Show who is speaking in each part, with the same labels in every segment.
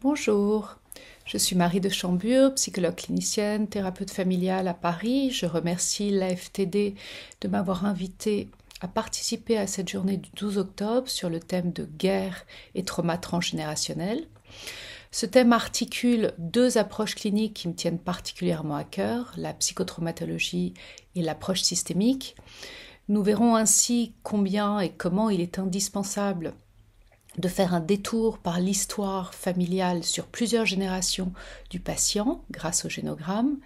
Speaker 1: Bonjour, je suis Marie de Chambure, psychologue clinicienne, thérapeute familiale à Paris. Je remercie l'AFTD de m'avoir invitée à participer à cette journée du 12 octobre sur le thème de guerre et trauma transgénérationnel. Ce thème articule deux approches cliniques qui me tiennent particulièrement à cœur, la psychotraumatologie et l'approche systémique. Nous verrons ainsi combien et comment il est indispensable de faire un détour par l'histoire familiale sur plusieurs générations du patient grâce au génogramme,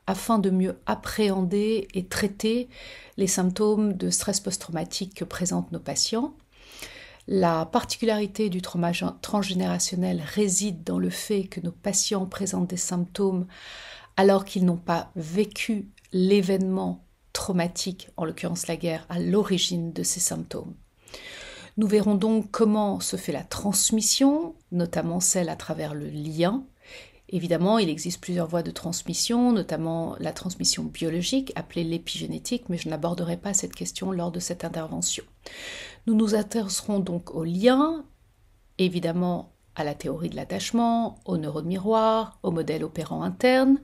Speaker 1: afin de mieux appréhender et traiter les symptômes de stress post-traumatique que présentent nos patients. La particularité du trauma transgénérationnel réside dans le fait que nos patients présentent des symptômes alors qu'ils n'ont pas vécu l'événement traumatique, en l'occurrence la guerre, à l'origine de ces symptômes. Nous verrons donc comment se fait la transmission, notamment celle à travers le lien. Évidemment, il existe plusieurs voies de transmission, notamment la transmission biologique, appelée l'épigénétique, mais je n'aborderai pas cette question lors de cette intervention. Nous nous intéresserons donc au lien, évidemment à la théorie de l'attachement, aux neurones miroirs, au modèle opérant interne,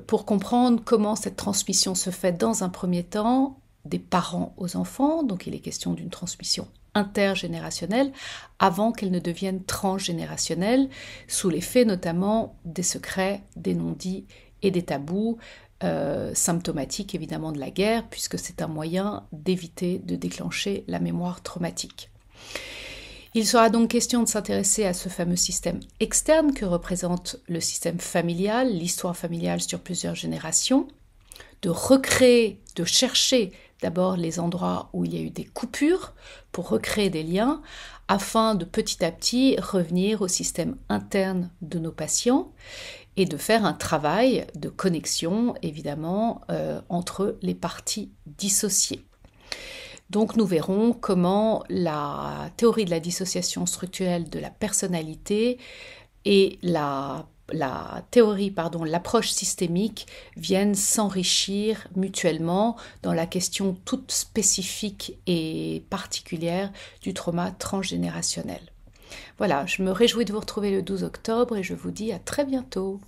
Speaker 1: pour comprendre comment cette transmission se fait dans un premier temps, des parents aux enfants, donc il est question d'une transmission intergénérationnelle avant qu'elle ne devienne transgénérationnelle, sous l'effet notamment des secrets, des non-dits et des tabous, symptomatiques évidemment de la guerre, puisque c'est un moyen d'éviter de déclencher la mémoire traumatique. Il sera donc question de s'intéresser à ce fameux système externe que représente le système familial, l'histoire familiale sur plusieurs générations, de recréer, de chercher d'abord les endroits où il y a eu des coupures pour recréer des liens afin de petit à petit revenir au système interne de nos patients et de faire un travail de connexion évidemment entre les parties dissociées. Donc nous verrons comment la théorie de la dissociation structurelle de la personnalité et l'approche systémique viennent s'enrichir mutuellement dans la question toute spécifique et particulière du trauma transgénérationnel. Voilà, je me réjouis de vous retrouver le 12 octobre et je vous dis à très bientôt.